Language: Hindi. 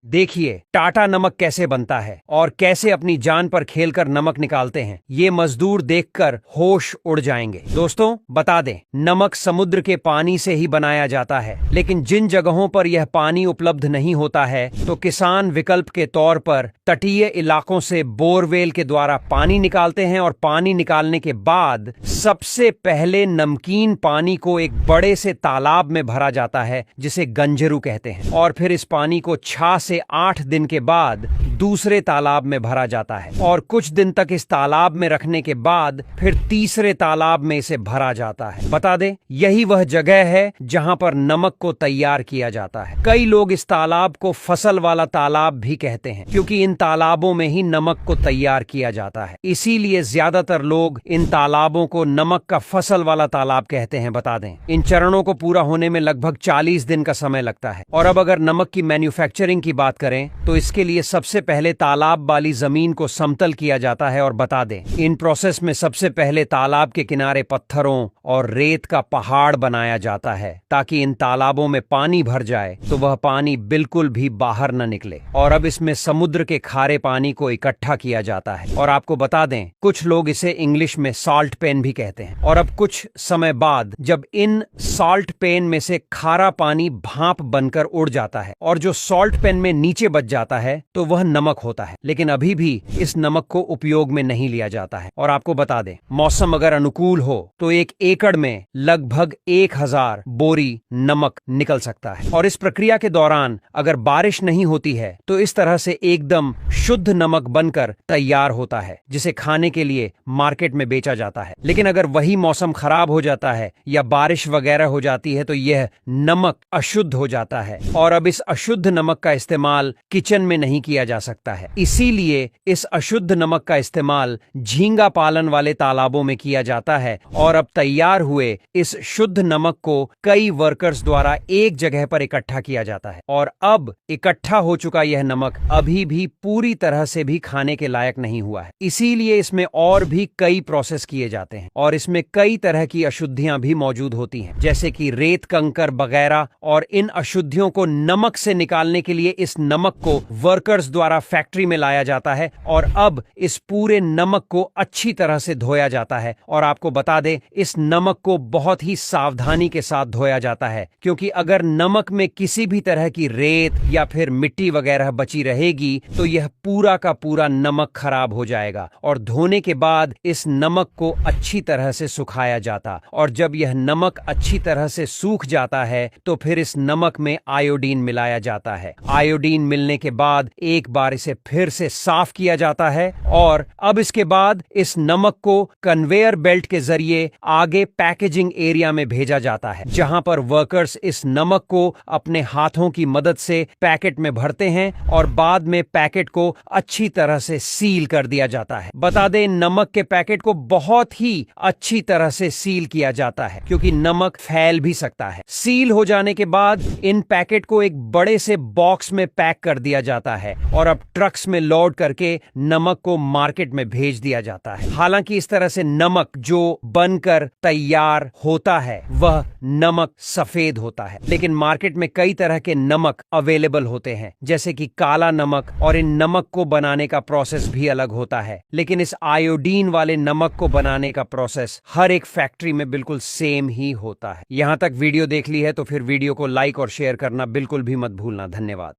देखिए टाटा नमक कैसे बनता है और कैसे अपनी जान पर खेलकर नमक निकालते हैं। ये मजदूर देखकर होश उड़ जाएंगे। दोस्तों बता दें, नमक समुद्र के पानी से ही बनाया जाता है, लेकिन जिन जगहों पर यह पानी उपलब्ध नहीं होता है तो किसान विकल्प के तौर पर तटीय इलाकों से बोरवेल के द्वारा पानी निकालते हैं और पानी निकालने के बाद सबसे पहले नमकीन पानी को एक बड़े से तालाब में भरा जाता है जिसे गंजरू कहते हैं, और फिर इस पानी को 6 से 8 दिन के बाद दूसरे तालाब में भरा जाता है और कुछ दिन तक इस तालाब में रखने के बाद फिर तीसरे तालाब में इसे भरा जाता है। बता दें, यही वह जगह है जहां पर नमक को तैयार किया जाता है। कई लोग इस तालाब को फसल वाला तालाब भी कहते हैं क्योंकि इन तालाबों में ही नमक को तैयार किया जाता है। इसीलिए ज्यादातर लोग इन तालाबों को नमक का फसल वाला तालाब कहते हैं। बता दें, इन चरणों को पूरा होने में लगभग 40 दिन का समय लगता है। और अब अगर नमक की मैन्युफैक्चरिंग की बात करें तो इसके लिए सबसे पहले तालाब वाली जमीन को समतल किया जाता है। और बता दें, इन प्रोसेस में सबसे पहले तालाब के किनारे पत्थरों और रेत का पहाड़ बनाया जाता है ताकि इन तालाबों में पानी भर जाए तो वह पानी बिल्कुल भी बाहर न निकले। और अब इसमें समुद्र के खारे पानी को इकट्ठा किया जाता है। और आपको बता दें, कुछ लोग इसे इंग्लिश में सॉल्ट पेन भी कहते हैं। और अब कुछ समय बाद जब इन सॉल्ट पेन में से खारा पानी भाप बनकर उड़ जाता है और जो सॉल्ट पेन में नीचे बच जाता है तो वह नमक होता है। लेकिन अभी भी इस नमक को उपयोग में नहीं लिया जाता है। और आपको बता दें, मौसम अगर अनुकूल हो तो 1 एकड़ में लगभग 1000 बोरी नमक निकल सकता है। और इस प्रक्रिया के दौरान अगर बारिश नहीं होती है तो इस तरह से एकदम शुद्ध नमक बनकर तैयार होता है जिसे खाने के लिए मार्केट में बेचा जाता है। लेकिन अगर वही मौसम खराब हो जाता है या बारिश वगैरह हो जाती है तो यह नमक अशुद्ध हो जाता है और अब इस अशुद्ध नमक का इस्तेमाल किचन में नहीं किया जा सकता है। इसीलिए इस अशुद्ध नमक का इस्तेमाल झींगा पालन वाले तालाबों में किया जाता है। और अब तैयार हुए इस शुद्ध नमक को कई वर्कर्स द्वारा एक जगह पर इकट्ठा किया जाता है। और अब इकट्ठा हो चुका यह नमक अभी भी पूरी तरह से भी खाने के लायक नहीं हुआ है। इसीलिए इसमें और भी कई प्रोसेस किए जाते हैं और इसमें कई तरह की अशुद्धियां भी मौजूद होती हैं, जैसे कि रेत कंकर वगैरह। और इन अशुद्धियों को नमक से निकालने के लिए इस नमक को वर्कर्स द्वारा फैक्ट्री में लाया जाता है और अब इस पूरे नमक को अच्छी तरह से धोया जाता है। और आपको बता दें, इस नमक को बहुत ही सावधानी के साथ धोया जाता है क्योंकि अगर नमक में किसी भी तरह की रेत या फिर मिट्टी वगैरह बची रहेगी तो यह पूरा का पूरा नमक खराब हो जाएगा। और धोने के बाद इस नमक को अच्छी तरह से सुखाया जाता, और जब यह नमक अच्छी तरह से सूख जाता है तो फिर इस नमक में आयोडीन मिलाया जाता है। आयोडीन मिलने के बाद एक बार इसे फिर से साफ किया जाता है और अब इसके बाद इस नमक को कन्वेयर बेल्ट के जरिए आगे पैकेजिंग एरिया में भेजा जाता है, जहां पर वर्कर्स इस नमक को अपने हाथों की मदद से पैकेट में भरते हैं और बाद में पैकेट को अच्छी तरह से सील कर दिया जाता है। बता दें, नमक के पैकेट को बहुत ही अच्छी तरह से सील किया जाता है क्योंकि नमक फैल भी सकता है। सील हो जाने के बाद इन पैकेट को एक बड़े से बॉक्स में पैक कर दिया जाता है और अब ट्रक्स में लोड करके नमक को मार्केट में भेज दिया जाता है। हालांकि इस तरह से नमक जो बनकर तैयार होता है वह नमक सफेद होता है, लेकिन मार्केट में कई तरह के नमक अवेलेबल होते हैं जैसे कि काला नमक, और इन नमक को बनाने का प्रोसेस भी अलग होता है। लेकिन इस आयोडीन वाले नमक को बनाने का प्रोसेस हर एक फैक्ट्री में बिल्कुल सेम ही होता है। यहां तक वीडियो देख ली है तो फिर वीडियो को लाइक और शेयर करना बिल्कुल भी मत भूलना। धन्यवाद।